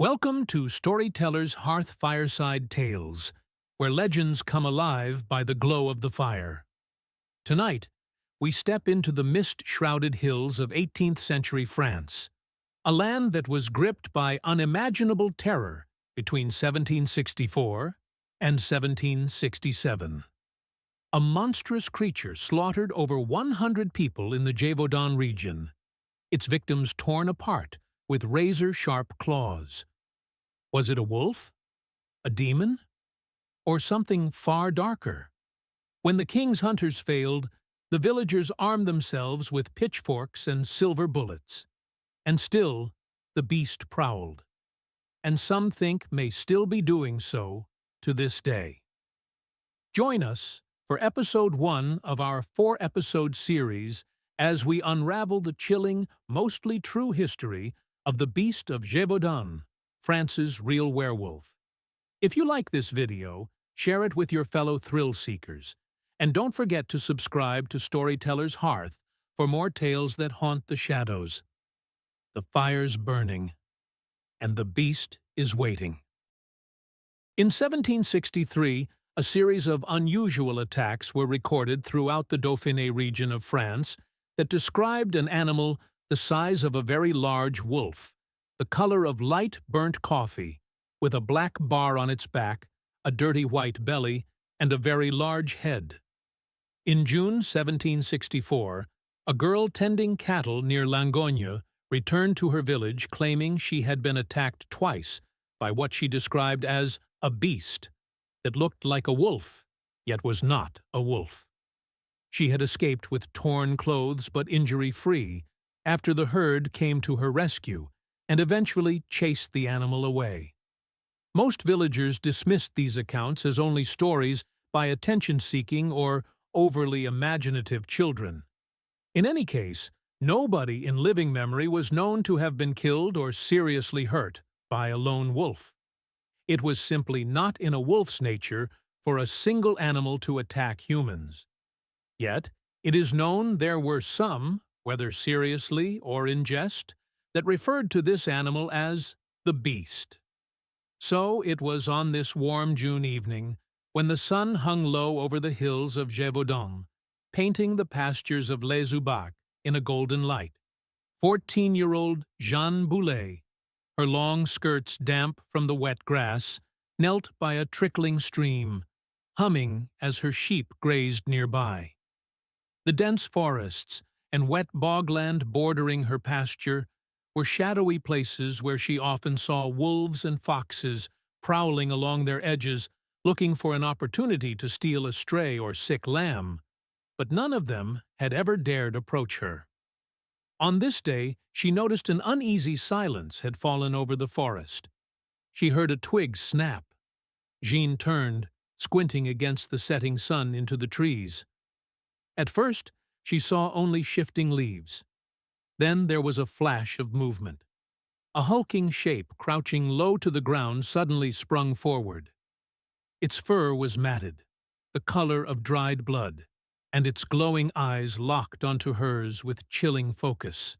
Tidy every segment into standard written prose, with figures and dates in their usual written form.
Welcome to Storyteller's Hearth Fireside Tales, where legends come alive by the glow of the fire. Tonight, we step into the mist-shrouded hills of 18th-century France, a land that was gripped by unimaginable terror between 1764 and 1767. A monstrous creature slaughtered over 100 people in the Gévaudan region, its victims torn apart with razor-sharp claws. Was it a wolf? A demon? Or something far darker? When the king's hunters failed, the villagers armed themselves with pitchforks and silver bullets. And still, the beast prowled. And some think may still be doing so to this day. Join us for episode 1 of our 4-episode series as we unravel the chilling, mostly true history of the Beast of Gévaudan, France's real werewolf. If you like this video, share it with your fellow thrill seekers, and don't forget to subscribe to Storyteller's Hearth for more tales that haunt the shadows. The fire's burning, and the beast is waiting. In 1763, a series of unusual attacks were recorded throughout the Dauphiné region of France that described an animal the size of a very large wolf, the color of light burnt coffee, with a black bar on its back, a dirty white belly, and a very large head. In June 1764, a girl tending cattle near Langogne returned to her village claiming she had been attacked twice by what she described as a beast that looked like a wolf, yet was not a wolf. She had escaped with torn clothes but injury-free after the herd came to her rescue and eventually chased the animal away. Most villagers dismissed these accounts as only stories by attention-seeking or overly imaginative children. In any case, nobody in living memory was known to have been killed or seriously hurt by a lone wolf. It was simply not in a wolf's nature for a single animal to attack humans. Yet, it is known there were some, whether seriously or in jest, that referred to this animal as the beast. So it was on this warm June evening, when the sun hung low over the hills of Gévaudan, painting the pastures of Les Aubacs in a golden light, 14-year-old Jeanne Boulet, her long skirts damp from the wet grass, knelt by a trickling stream, humming as her sheep grazed nearby. The dense forests and wet bogland bordering her pasture were shadowy places where she often saw wolves and foxes prowling along their edges, looking for an opportunity to steal a stray or sick lamb, but none of them had ever dared approach her. On this day, she noticed an uneasy silence had fallen over the forest. She heard a twig snap. Jeanne turned, squinting against the setting sun into the trees. At first, she saw only shifting leaves. Then there was a flash of movement. A hulking shape crouching low to the ground suddenly sprung forward. Its fur was matted, the color of dried blood, and its glowing eyes locked onto hers with chilling focus.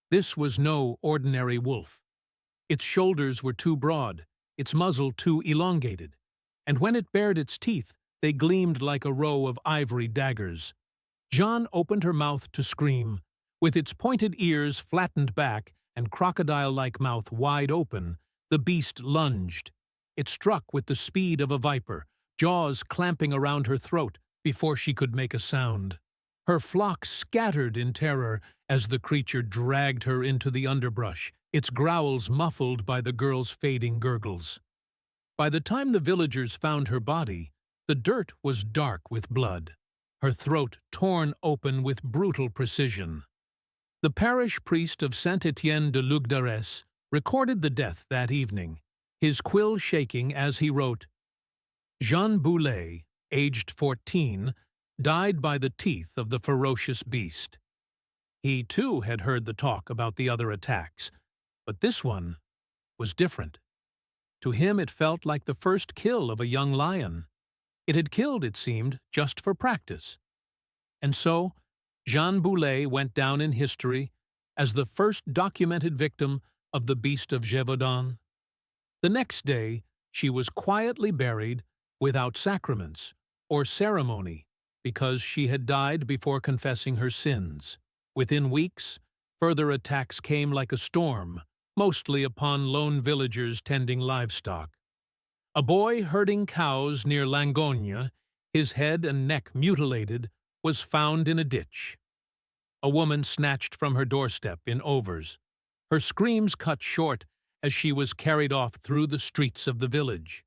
This was no ordinary wolf. Its shoulders were too broad, its muzzle too elongated, and when it bared its teeth, they gleamed like a row of ivory daggers. Jeanne opened her mouth to scream. With its pointed ears flattened back and crocodile-like mouth wide open, the beast lunged. It struck with the speed of a viper, jaws clamping around her throat before she could make a sound. Her flock scattered in terror as the creature dragged her into the underbrush, its growls muffled by the girl's fading gurgles. By the time the villagers found her body, the dirt was dark with blood, her throat torn open with brutal precision. The parish priest of Saint-Étienne de Lugdarès recorded the death that evening, his quill shaking as he wrote, "Jeanne Boulet, aged 14, died by the teeth of the ferocious beast." He, too, had heard the talk about the other attacks, but this one was different. To him it felt like the first kill of a young lion. It had killed, it seemed, just for practice. And so, Jeanne Boulet went down in history as the first documented victim of the Beast of Gévaudan, The next day, she was quietly buried without sacraments or ceremony because she had died before confessing her sins. Within weeks, further attacks came like a storm, mostly upon lone villagers tending livestock. A boy herding cows near Langogne, his head and neck mutilated, was found in a ditch. A woman snatched from her doorstep in Overs, her screams cut short as she was carried off through the streets of the village.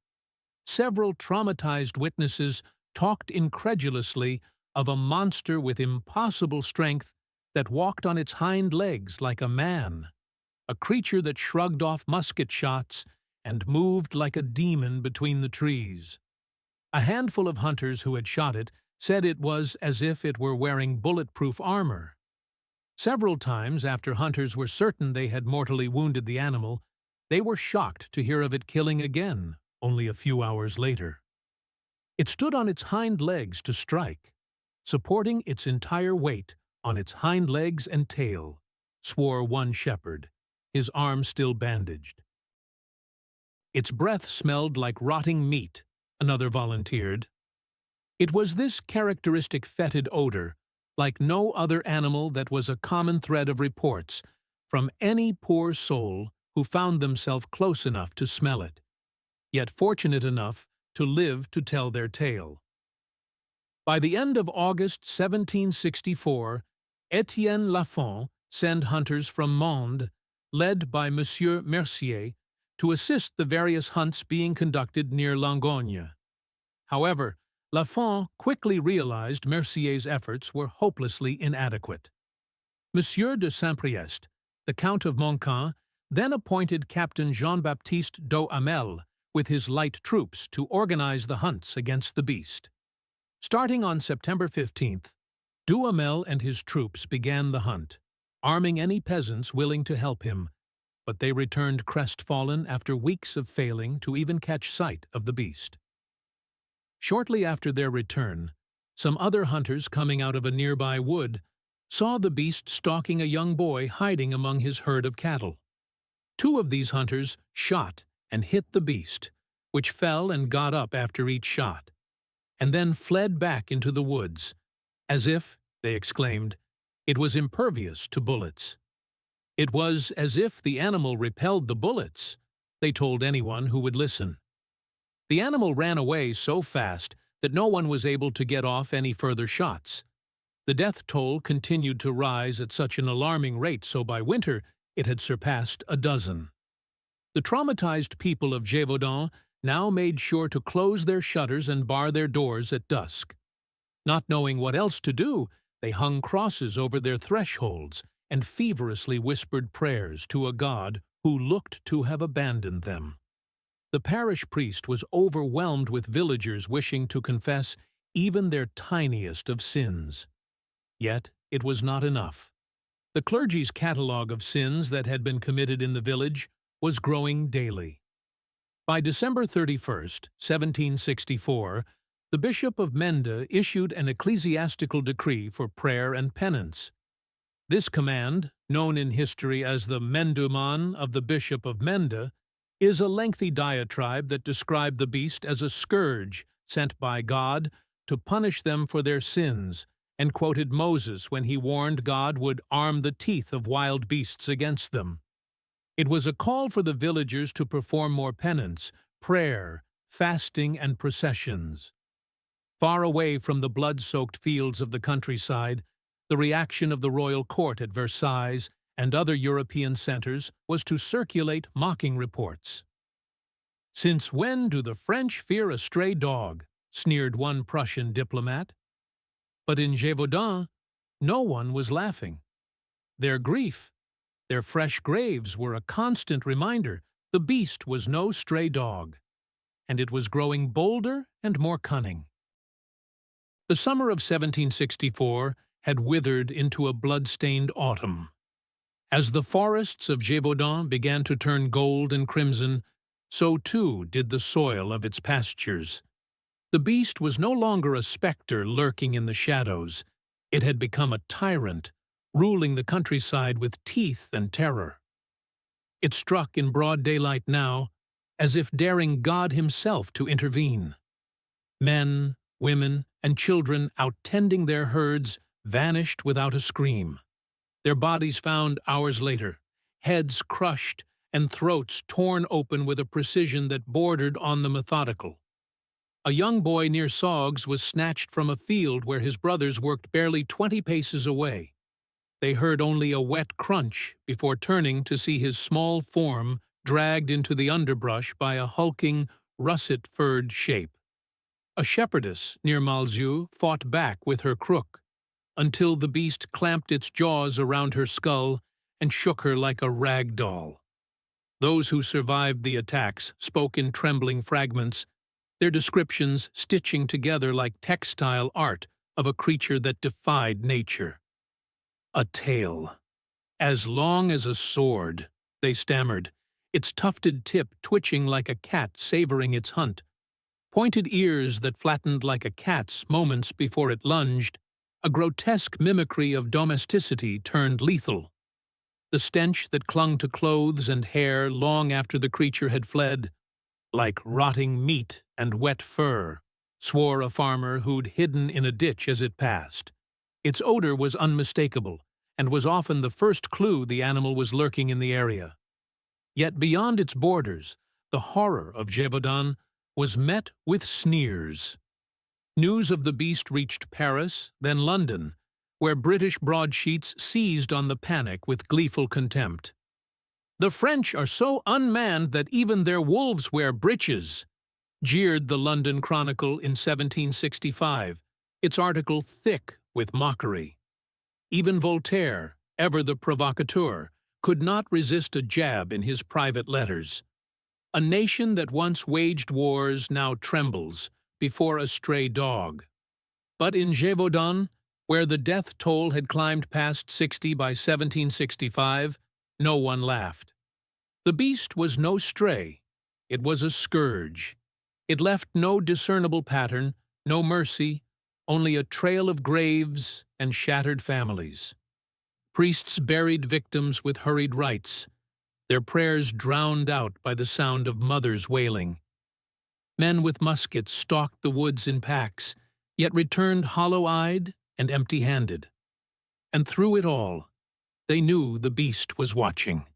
Several traumatized witnesses talked incredulously of a monster with impossible strength that walked on its hind legs like a man, a creature that shrugged off musket shots and moved like a demon between the trees. A handful of hunters who had shot it said it was as if it were wearing bulletproof armor. Several times after hunters were certain they had mortally wounded the animal, they were shocked to hear of it killing again only a few hours later. It stood on its hind legs to strike, supporting its entire weight on its hind legs and tail, swore one shepherd, his arm still bandaged. Its breath smelled like rotting meat, another volunteered. It was this characteristic fetid odor, like no other animal, that was a common thread of reports from any poor soul who found themselves close enough to smell it, yet fortunate enough to live to tell their tale. By the end of August 1764, Etienne Lafont sent hunters from Mende, led by Monsieur Mercier, to assist the various hunts being conducted near Langogne. However, Lafont quickly realized Mercier's efforts were hopelessly inadequate. Monsieur de Saint-Priest, the Count of Montcalm, then appointed Captain Jean-Baptiste Duhamel with his light troops to organize the hunts against the beast. Starting on September 15th, Duhamel and his troops began the hunt, arming any peasants willing to help him, but they returned crestfallen after weeks of failing to even catch sight of the beast. Shortly after their return, some other hunters coming out of a nearby wood saw the beast stalking a young boy hiding among his herd of cattle. Two of these hunters shot and hit the beast, which fell and got up after each shot, and then fled back into the woods, as if, they exclaimed, it was impervious to bullets. It was as if the animal repelled the bullets, they told anyone who would listen. The animal ran away so fast that no one was able to get off any further shots. The death toll continued to rise at such an alarming rate, so by winter it had surpassed a dozen. The traumatized people of Gévaudan now made sure to close their shutters and bar their doors at dusk. Not knowing what else to do, they hung crosses over their thresholds and feverishly whispered prayers to a god who looked to have abandoned them. The parish priest was overwhelmed with villagers wishing to confess even their tiniest of sins. Yet it was not enough. The clergy's catalogue of sins that had been committed in the village was growing daily. By December 31st, 1764, the Bishop of Mende issued an ecclesiastical decree for prayer and penance. This command, known in history as the Mendement of the Bishop of Mende, is a lengthy diatribe that described the beast as a scourge sent by God to punish them for their sins, and quoted Moses when he warned God would arm the teeth of wild beasts against them. It was a call for the villagers to perform more penance, prayer, fasting, and processions. Far away from the blood-soaked fields of the countryside, the reaction of the royal court at Versailles and other European centers was to circulate mocking reports. "Since when do the French fear a stray dog?" sneered one Prussian diplomat. But in Gévaudan, no one was laughing. Their grief, their fresh graves were a constant reminder the beast was no stray dog, and it was growing bolder and more cunning. The summer of 1764 had withered into a blood-stained autumn. As the forests of Gévaudan began to turn gold and crimson, so too did the soil of its pastures. The beast was no longer a specter lurking in the shadows. It had become a tyrant, ruling the countryside with teeth and terror. It struck in broad daylight now, as if daring God himself to intervene. Men, women, and children out tending their herds vanished without a scream. Their bodies found hours later, heads crushed and throats torn open with a precision that bordered on the methodical. A young boy near Saugs was snatched from a field where his brothers worked barely 20 paces away. They heard only a wet crunch before turning to see his small form dragged into the underbrush by a hulking, russet-furred shape. A shepherdess near Malzieu fought back with her crook, until the beast clamped its jaws around her skull and shook her like a rag doll. Those who survived the attacks spoke in trembling fragments, their descriptions stitching together like textile art of a creature that defied nature. A tail, as long as a sword, they stammered, its tufted tip twitching like a cat savoring its hunt. Pointed ears that flattened like a cat's moments before it lunged, a grotesque mimicry of domesticity turned lethal. The stench that clung to clothes and hair long after the creature had fled, like rotting meat and wet fur, swore a farmer who'd hidden in a ditch as it passed. Its odor was unmistakable, and was often the first clue the animal was lurking in the area. Yet beyond its borders, the horror of Gévaudan was met with sneers. News of the beast reached Paris, then London, where British broadsheets seized on the panic with gleeful contempt. "The French are so unmanned that even their wolves wear breeches," jeered the London Chronicle in 1765, its article thick with mockery. Even Voltaire, ever the provocateur, could not resist a jab in his private letters. A nation that once waged wars now trembles before a stray dog. But in Gévaudan, where the death toll had climbed past 60 by 1765, no one laughed. The beast was no stray. It was a scourge. It left no discernible pattern, no mercy, only a trail of graves and shattered families. Priests buried victims with hurried rites, their prayers drowned out by the sound of mothers wailing. Men with muskets stalked the woods in packs, yet returned hollow-eyed and empty-handed. And through it all, they knew the beast was watching.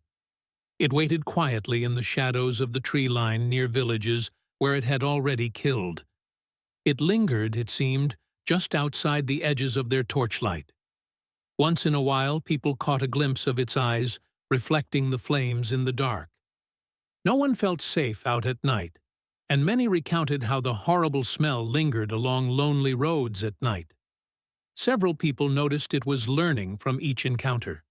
It waited quietly in the shadows of the tree line near villages where it had already killed. It lingered, it seemed, just outside the edges of their torchlight. Once in a while, people caught a glimpse of its eyes, reflecting the flames in the dark. No one felt safe out at night, and many recounted how the horrible smell lingered along lonely roads at night. Several people noticed it was learning from each encounter.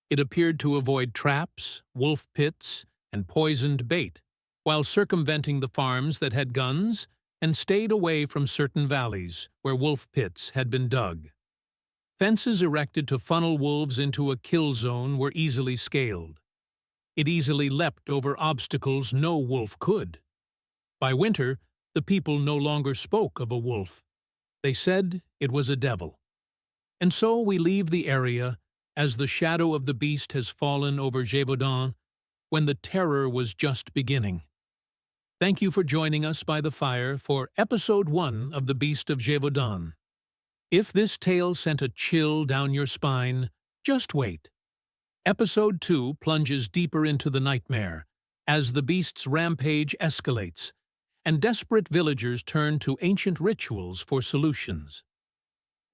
It appeared to avoid traps, wolf pits, and poisoned bait, while circumventing the farms that had guns and stayed away from certain valleys where wolf pits had been dug. Fences erected to funnel wolves into a kill zone were easily scaled. It easily leapt over obstacles no wolf could. By winter, the people no longer spoke of a wolf. They said it was a devil. And so we leave the area as the shadow of the beast has fallen over Gévaudan when the terror was just beginning. Thank you for joining us by the fire for Episode 1 of The Beast of Gévaudan. If this tale sent a chill down your spine, just wait. Episode 2 plunges deeper into the nightmare as the beast's rampage escalates, and desperate villagers turn to ancient rituals for solutions.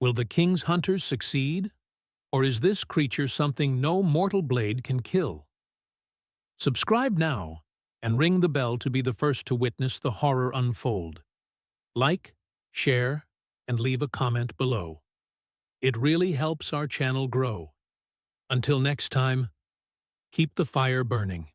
Will the king's hunters succeed, or is this creature something no mortal blade can kill? Subscribe now and ring the bell to be the first to witness the horror unfold. Like, share, and leave a comment below. It really helps our channel grow. Until next time, keep the fire burning.